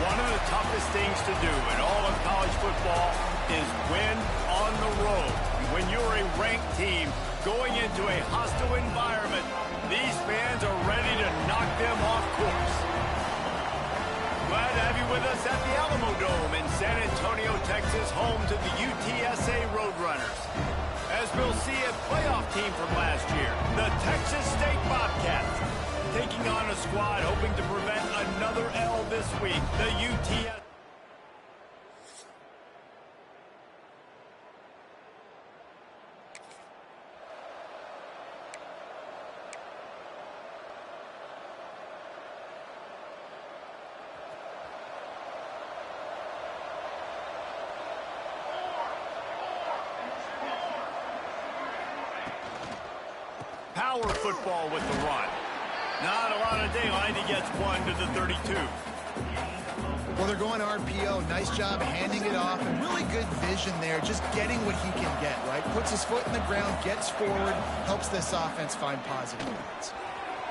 One of the toughest things to do in all of college football is win on the road. When you're a ranked team going into a hostile environment, these fans are ready to knock them off course. Glad to have you with us at the Alamo Dome in San Antonio, Texas, home to the UTSA Roadrunners. As we'll see a playoff team from last year, the Texas State Bobcats, taking on a squad hoping to prevent another L this week, the UTSA. Power football with the run. Not a lot of daylight. He gets one to the 32. Well, they're going RPO. Nice job handing it off, and really good vision there, just getting what he can get, right? Puts his foot in the ground, gets forward, helps this offense find positive points.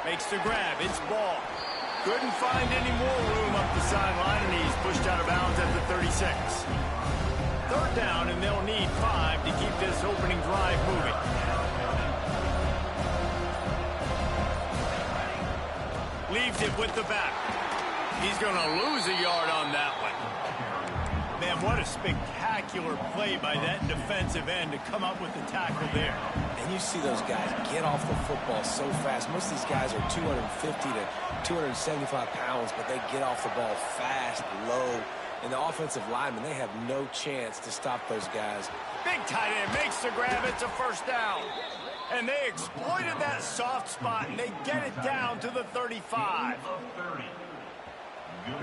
Makes the grab. It's ball. Couldn't find any more room up the sideline, and he's pushed out of bounds at the 36. Third down, and they'll need 5 to keep this opening drive moving. Leaves it with the back. He's going to lose a yard on that one. Man, what a spectacular play by that defensive end to come up with the tackle there. And you see those guys get off the football so fast. Most of these guys are 250 to 275 pounds, but they get off the ball fast, low. And the offensive linemen, they have no chance to stop those guys. Big tight end makes the grab. It's a first down. And they exploited that soft spot, and they get it down to the 35.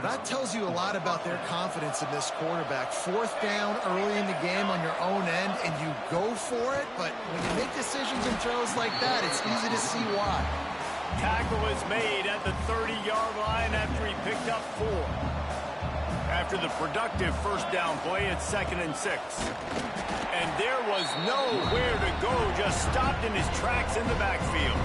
That tells you a lot about their confidence in this quarterback. Fourth down early in the game on your own end, and you go for it. But when you make decisions and throws like that, it's easy to see why. Tackle is made at the 30-yard line after he picked up 4. After the productive first down play, it's 2nd and 6. And there was nowhere to go, just stopped in his tracks in the backfield.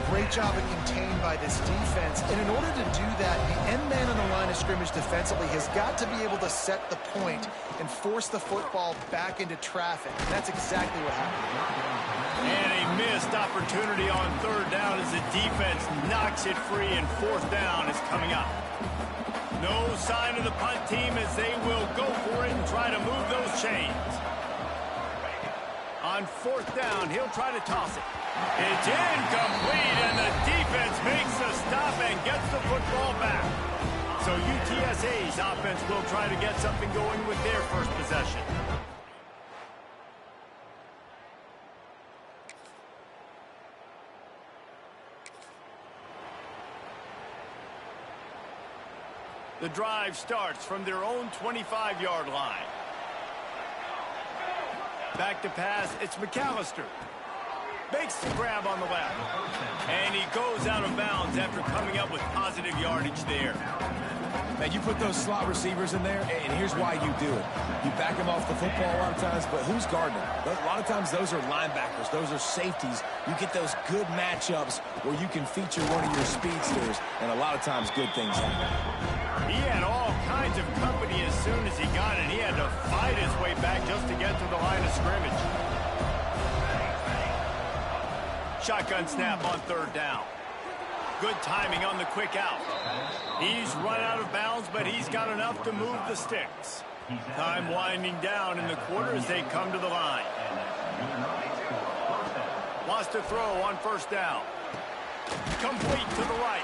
Great job of contained by this defense. And in order to do that, the end man on the line of scrimmage defensively has got to be able to set the point and force the football back into traffic. And that's exactly what happened. And a missed opportunity on third down as the defense knocks it free, and fourth down is coming up. No sign of the punt team as they will go for it and try to move those chains. On fourth down, he'll try to toss it. It's incomplete, and the defense makes the stop and gets the football back. So UTSA's offense will try to get something going with their first possession. The drive starts from their own 25-yard line. Back to pass, it's McAllister. Makes the grab on the left. And he goes out of bounds after coming up with positive yardage there. Now, you put those slot receivers in there, and here's why you do it. You back them off the football a lot of times, but who's guarding them? A lot of times those are linebackers. Those are safeties. You get those good matchups where you can feature one of your speedsters, and a lot of times good things happen. He had all kinds of company as soon as he got it. He had to fight his way back just to get to the line of scrimmage. Shotgun snap on third down. Good timing on the quick out. He's run out of bounds, but he's got enough to move the sticks. Time winding down in the quarter as they come to the line. Wants to throw on first down. Complete to the right.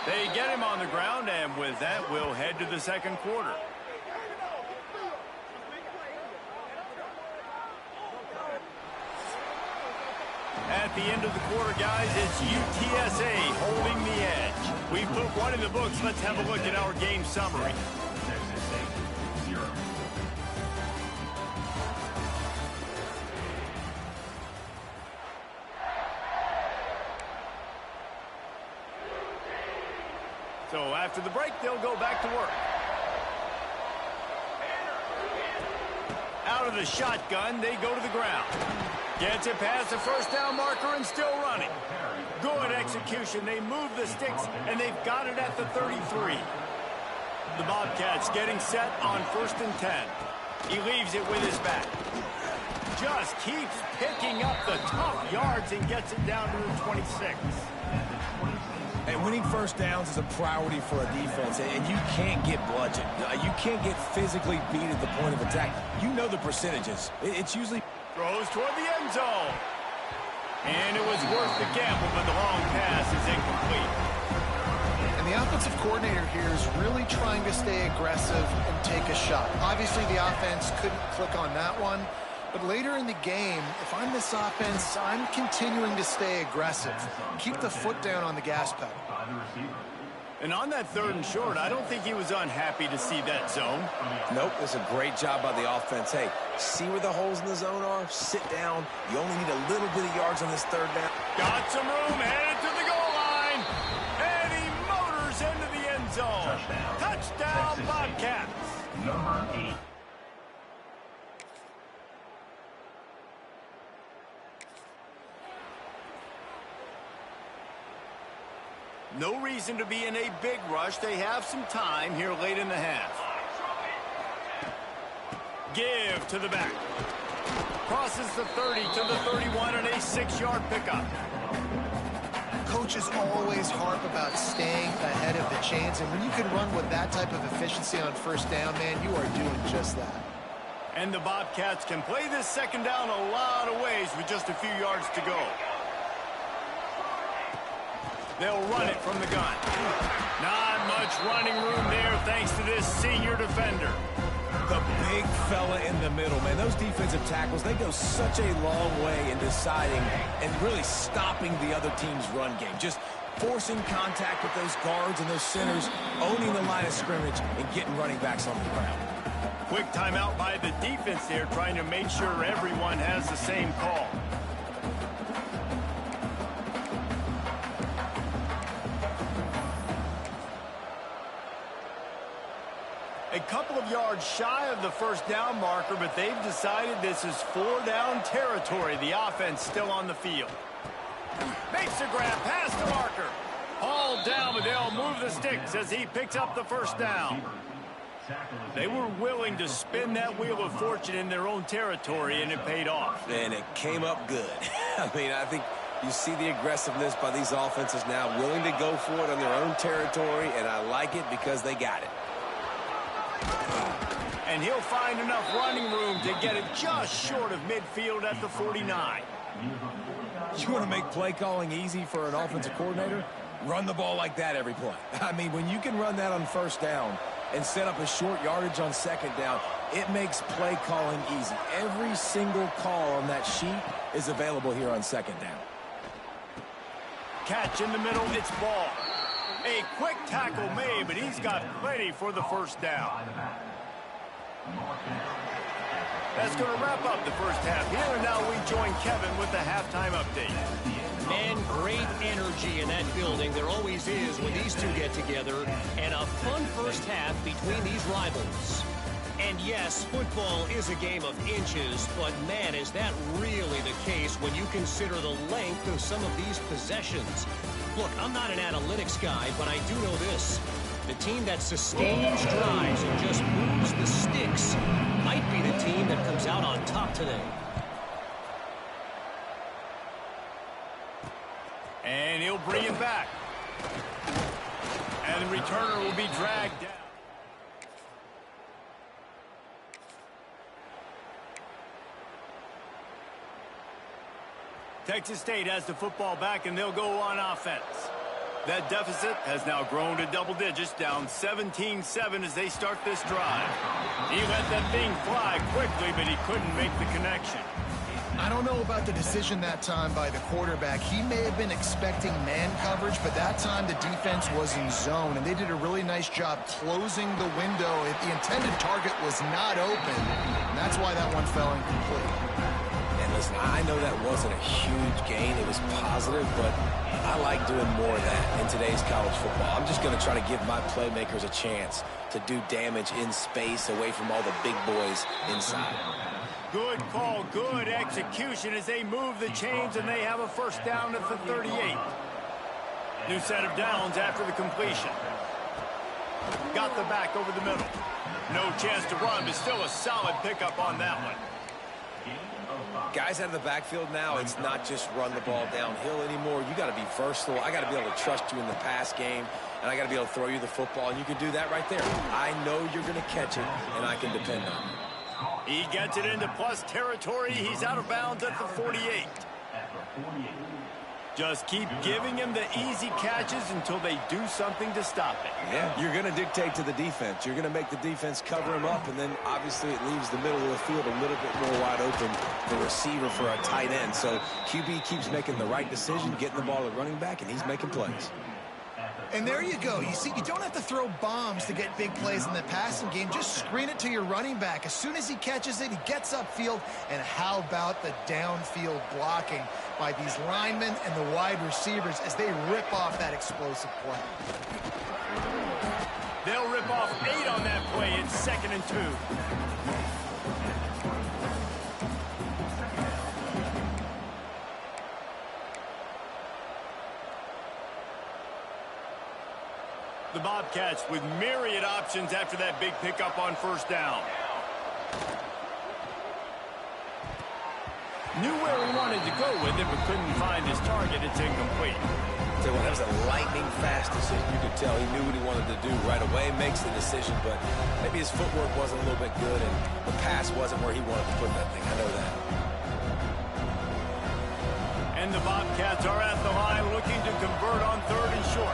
They get him on the ground, and with that, we'll head to the second quarter. At the end of the quarter, guys, it's UTSA holding the edge. We put one in the books. Let's have a look at our game summary. So after the break, they'll go back to work. Out of the shotgun, they go to the ground. Gets it past the first down marker and still running. Good execution. They move the sticks, and they've got it at the 33. The Bobcats getting set on 1st and 10. He leaves it with his back. Just keeps picking up the tough yards and gets it down to the 26. And winning first downs is a priority for a defense, and you can't get bludgeoned. You can't get physically beat at the point of attack. You know the percentages. It's usually... Throws toward the end zone. And it was worth the gamble, but the long pass is incomplete. And the offensive coordinator here is really trying to stay aggressive and take a shot. Obviously, the offense couldn't click on that one. But later in the game, if I'm this offense, I'm continuing to stay aggressive. Keep the foot down on the gas pedal. And on that 3rd and short, I don't think he was unhappy to see that zone. Nope, it's a great job by the offense. Hey, see where the holes in the zone are? Sit down. You only need a little bit of yards on this 3rd down. Got some room, headed to the goal line. And he motors into the end zone. Touchdown, Bobcats. Number 8. No reason to be in a big rush. They have some time here late in the half. Give to the back. Crosses the 30 to the 31 and a 6-yard pickup. Coaches always harp about staying ahead of the chains, and when you can run with that type of efficiency on 1st down, man, you are doing just that. And the Bobcats can play this 2nd down a lot of ways with just a few yards to go. They'll run it from the gun. Not much running room there thanks to this senior defender. The big fella in the middle, man. Those defensive tackles, they go such a long way in deciding and really stopping the other team's run game. Just forcing contact with those guards and those centers, owning the line of scrimmage, and getting running backs on the ground. Quick timeout by the defense there, trying to make sure everyone has the same call. A couple of yards shy of the 1st down marker, but they've decided this is 4-down territory. The offense still on the field. Makes a grab, pass to marker. Hauled down, but they'll move the sticks as he picks up the 1st down. They were willing to spin that wheel of fortune in their own territory, and it paid off. And it came up good. I mean, I think you see the aggressiveness by these offenses now, willing to go for it on their own territory, and I like it because they got it. And he'll find enough running room to get it just short of midfield at the 49. You want to make play calling easy for an offensive coordinator? Run the ball like that every play. I mean, when you can run that on 1st down and set up a short yardage on 2nd down, it makes play calling easy. Every single call on that sheet is available here on 2nd down. Catch in the middle, it's ball. A quick tackle made, but he's got plenty for the 1st down. That's going to wrap up the 1st half here, and now we join Kevin with the halftime update. Man, great energy in that building. There always is when these two get together, and a fun 1st half between these rivals. And yes, football is a game of inches, but man, is that really the case when you consider the length of some of these possessions. Look, I'm not an analytics guy, but I do know this. The team that sustains drives and just moves the sticks might be the team that comes out on top today. And he'll bring it back. And the returner will be dragged down. Texas State has the football back, and they'll go on offense. That deficit has now grown to double digits, down 17-7 as they start this drive. He let that thing fly quickly, but he couldn't make the connection. I don't know about the decision that time by the quarterback. He may have been expecting man coverage, but that time the defense was in zone, and they did a really nice job closing the window. The intended target was not open, and that's why that one fell incomplete. Listen, I know that wasn't a huge gain. It was positive, but I like doing more of that in today's college football. I'm just going to try to give my playmakers a chance to do damage in space away from all the big boys inside. Good call, good execution as they move the chains, and they have a 1st down at the 38. New set of downs after the completion. Got the back over the middle. No chance to run, but still a solid pickup on that one. Guys out of the backfield now, it's not just run the ball downhill anymore. You got to be versatile. I got to be able to trust you in the pass game, and I got to be able to throw you the football, and you can do that right there. I know you're going to catch it, and I can depend on it. He gets it into plus territory. He's out of bounds at the 48. Just keep giving him the easy catches until they do something to stop it. Yeah, you're going to dictate to the defense. You're going to make the defense cover him up, and then obviously it leaves the middle of the field a little bit more wide open for receiver for a tight end. So QB keeps making the right decision, getting the ball at running back, and he's making plays. And there you go. You see, you don't have to throw bombs to get big plays in the passing game. Just screen it to your running back. As soon as he catches it, he gets upfield. And how about the downfield blocking by these linemen and the wide receivers as they rip off that explosive play? They'll rip off 8 on that play. It's 2nd and 2. The Bobcats with myriad options after that big pickup on first down. Knew where he wanted to go with it, but couldn't find his target. It's incomplete. So that was a lightning fast decision. You could tell he knew what he wanted to do right away, makes the decision, but maybe his footwork wasn't a little bit good, and the pass wasn't where he wanted to put that thing. I know that. And the Bobcats are at the line looking to convert on 3rd and short.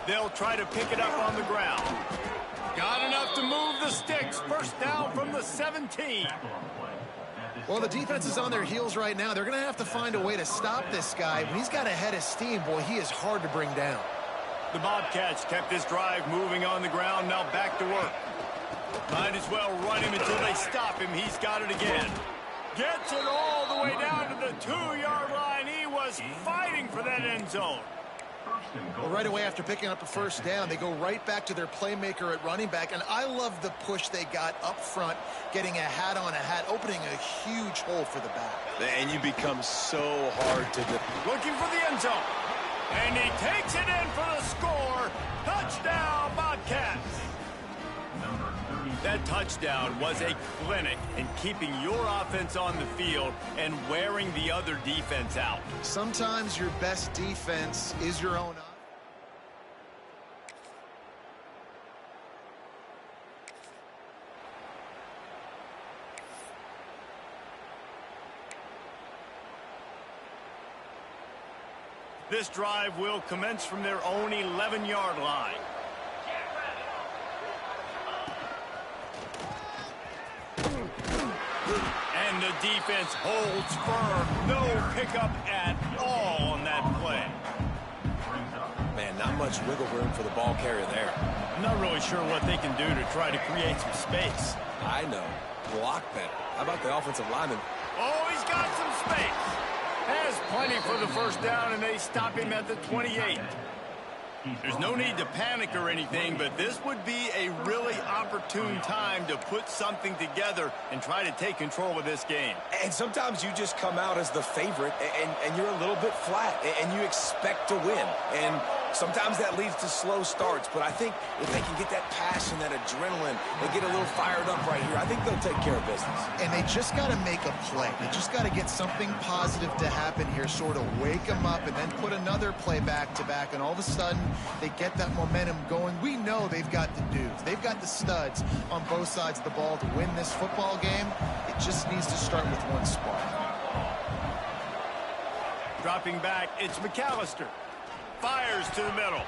They'll try to pick it up on the ground. Got enough to move the sticks. First down from the 17. Well, the defense is on their heels right now. They're going to have to find a way to stop this guy. When he's got a head of steam, boy, he is hard to bring down. The Bobcats kept this drive moving on the ground. Now back to work. Might as well run him until they stop him. He's got it again. Gets it all the way down to the 2-yard line. He was fighting for that end zone. Well, right away after picking up a first down, they go right back to their playmaker at running back. And I love the push they got up front, getting a hat on a hat, opening a huge hole for the back. And you become so hard to looking for the end zone. And he takes it in for the score. Touchdown, Bobcats. That touchdown was a clinic in keeping your offense on the field and wearing the other defense out. Sometimes your best defense is your own. This drive will commence from their own 11-yard line. And the defense holds firm. No pickup at all on that play. Man, not much wiggle room for the ball carrier there. I'm not really sure what they can do to try to create some space. I know. Block better. How about the offensive lineman? Oh, he's got some space. Has plenty for the first down, and they stop him at the 28. There's no need to panic or anything, but this would be a really opportune time to put something together and try to take control of this game. And sometimes you just come out as the favorite, and you're a little bit flat, and you expect to win. And sometimes that leads to slow starts, but I think if they can get that passion, that adrenaline, they get a little fired up right here, I think they'll take care of business. And they just got to make a play. They just got to get something positive to happen here, sort of wake them up, and then put another play back-to-back, and all of a sudden they get that momentum going. We know they've got the dudes. They've got the studs on both sides of the ball to win this football game. It just needs to start with one spark. Dropping back, it's McAllister. Fires to the middle.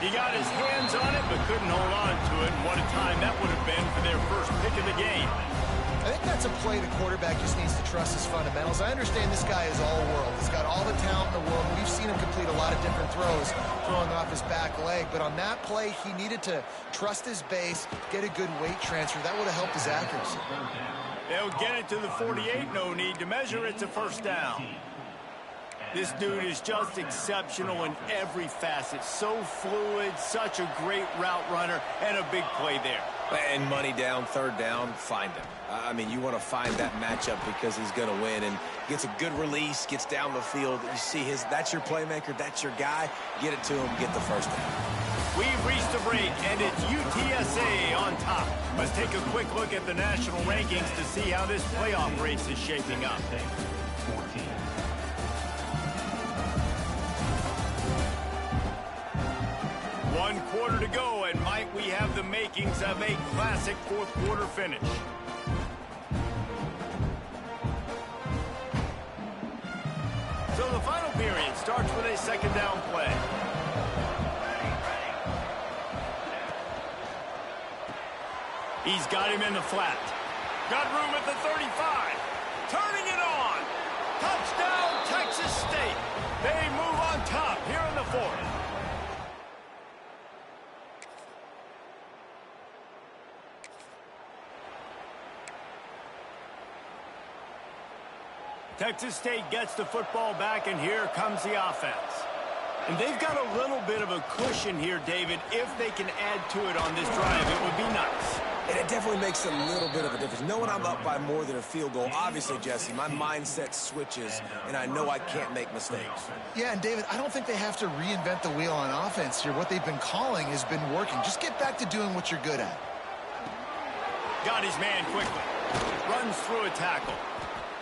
He got his hands on it, but couldn't hold on to it. What a time that would have been for their first pick of the game. I think that's a play the quarterback just needs to trust his fundamentals. I understand this guy is all-world. He's got all the talent in the world. We've seen him complete a lot of different throws, throwing off his back leg. But on that play, he needed to trust his base, get a good weight transfer. That would have helped his accuracy. They'll get it to the 48. No need to measure. It's a first down. This dude is just exceptional in every facet. So fluid, such a great route runner, and a big play there. And money down, third down, find him. I mean, you want to find that matchup because he's going to win, and gets a good release, gets down the field. You see that's your playmaker, that's your guy. Get it to him, get the first down. We've reached the break, and it's UTSA on top. Let's take a quick look at the national rankings to see how this playoff race is shaping up. 14. One quarter to go, and might we have the makings of a classic fourth quarter finish. So the final period starts with a second down play. He's got him in the flat. Got room at the 35. Turning it on. Touchdown, Texas State. They move on top here in the fourth. Texas State gets the football back, and here comes the offense. And they've got a little bit of a cushion here, David. If they can add to it on this drive, it would be nice. And it definitely makes a little bit of a difference. Knowing I'm up by more than a field goal, obviously, Jesse, my mindset switches, and I know I can't make mistakes. Yeah, and David, I don't think they have to reinvent the wheel on offense here. What they've been calling has been working. Just get back to doing what you're good at. Got his man quickly. Runs through a tackle.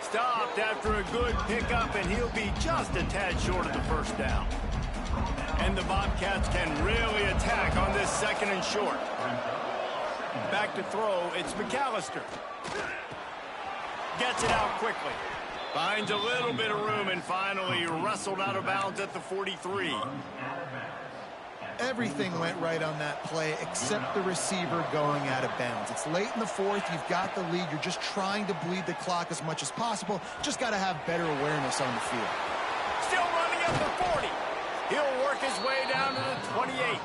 Stopped after a good pickup, and he'll be just a tad short of the first down. And the Bobcats can really attack on this second and short. Back to throw, it's McAllister. Gets it out quickly. Finds a little bit of room, and finally wrestled out of bounds at the 43. Everything went right on that play except the receiver going out of bounds. It's late in the fourth. You've got the lead. You're just trying to bleed the clock as much as possible. Just got to have better awareness on the field. Still running at the 40. He'll work his way down to the 28.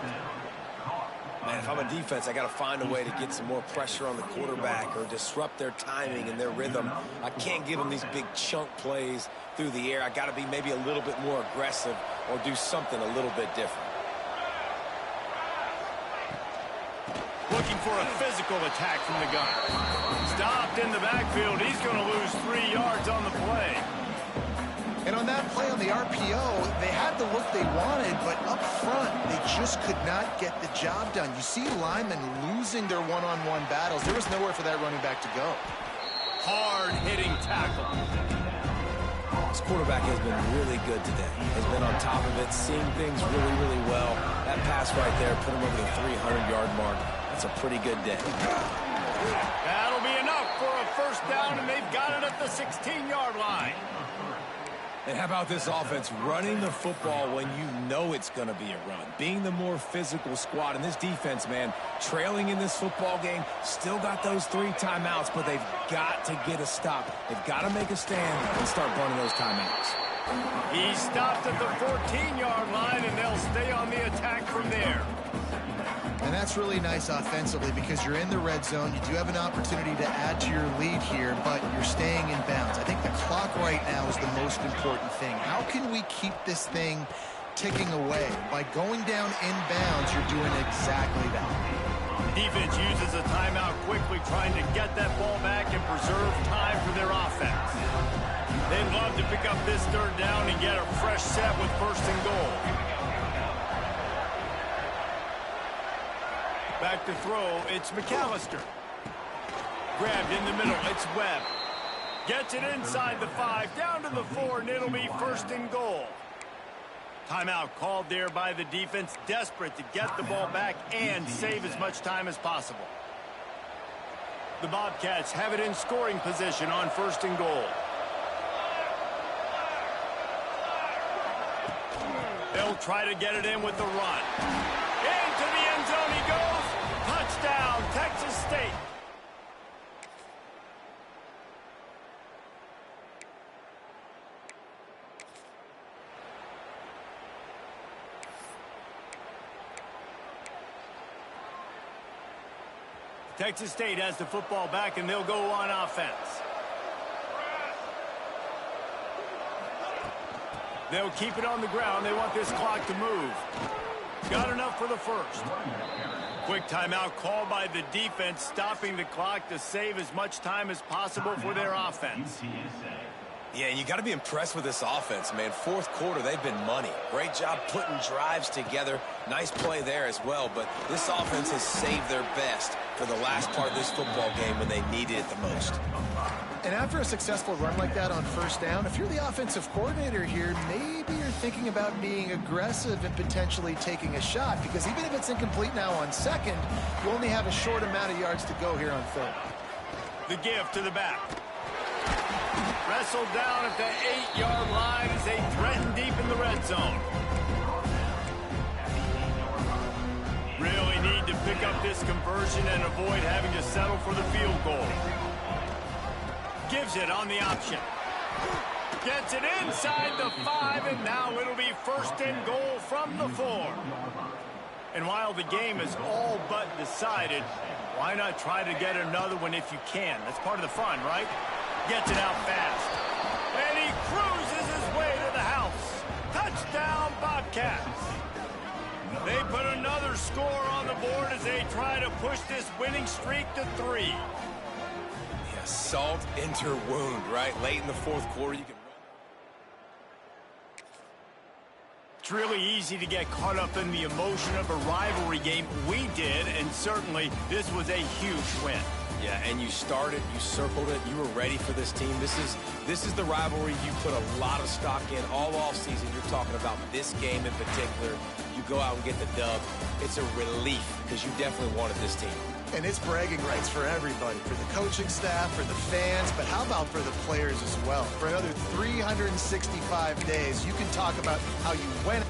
Man, if I'm a defense, I got to find a way to get some more pressure on the quarterback or disrupt their timing and their rhythm. I can't give them these big chunk plays through the air. I got to be maybe a little bit more aggressive or do something a little bit different. Looking for a physical attack from the gun. Stopped in the backfield. He's going to lose 3 yards on the play. And on that play on the RPO, they had the look they wanted, but up front, they just could not get the job done. You see linemen losing their one-on-one battles. There was nowhere for that running back to go. Hard-hitting tackle. This quarterback has been really good today. Has been on top of it, seeing things really, really well. That pass right there put him over the 300-yard mark. That's a pretty good day. That'll be enough for a first down, and they've got it at the 16-yard line. And how about this offense running the football when you know it's going to be a run? Being the more physical squad. And this defense, man, trailing in this football game, still got those 3 timeouts, but they've got to get a stop. They've got to make a stand and start burning those timeouts. He stopped at the 14-yard line, and they'll stay on the attack from there. And that's really nice offensively because you're in the red zone. You do have an opportunity to add to your lead here, but you're staying in bounds. I think the clock right now is the most important thing. How can we keep this thing ticking away? By going down in bounds, you're doing exactly that. Defense uses a timeout quickly, trying to get that ball back and preserve time for their offense. They'd love to pick up this third down and get a fresh set with first and goal. Back to throw, it's McAllister. Grabbed in the middle, it's Webb. Gets it inside the 5, down to the 4, and it'll be first and goal. Timeout called there by the defense, desperate to get the ball back and save as much time as possible. The Bobcats have it in scoring position on first and goal. They'll try to get it in with the run. Into the end zone he goes. Touchdown, Texas State. Texas State has the football back, and they'll go on offense. They'll keep it on the ground. They want this clock to move. Got enough for the first. Quick timeout called by the defense, stopping the clock to save as much time as possible for their offense. Yeah, you got to be impressed with this offense, man. Fourth quarter, they've been money. Great job putting drives together. Nice play there as well, but this offense has saved their best for the last part of this football game when they needed it the most. And after a successful run like that on first down, if you're the offensive coordinator here, maybe you're thinking about being aggressive and potentially taking a shot, because even if it's incomplete now on second, you only have a short amount of yards to go here on third. The give to the back. Wrestled down at the 8-yard line as they threaten deep in the red zone. Really need to pick up this conversion and avoid having to settle for the field goal. Gives it on the option. Gets it inside the 5, and now it'll be first and goal from the 4. And while the game is all but decided, why not try to get another one if you can? That's part of the fun, right? Gets it out fast. And he cruises his way to the house. Touchdown, Bobcats. They put another score on the board as they try to push this winning streak to 3. Yeah, salt into wound, right? Late in the fourth quarter, you can... It's really easy to get caught up in the emotion of a rivalry game. We did, and certainly this was a huge win. Yeah, and you started, you circled it, you were ready for this team. This is the rivalry you put a lot of stock in all offseason. You're talking about this game in particular. You go out and get the dub. It's a relief because you definitely wanted this team. And it's bragging rights for everybody, for the coaching staff, for the fans, but how about for the players as well? For another 365 days, you can talk about how you went.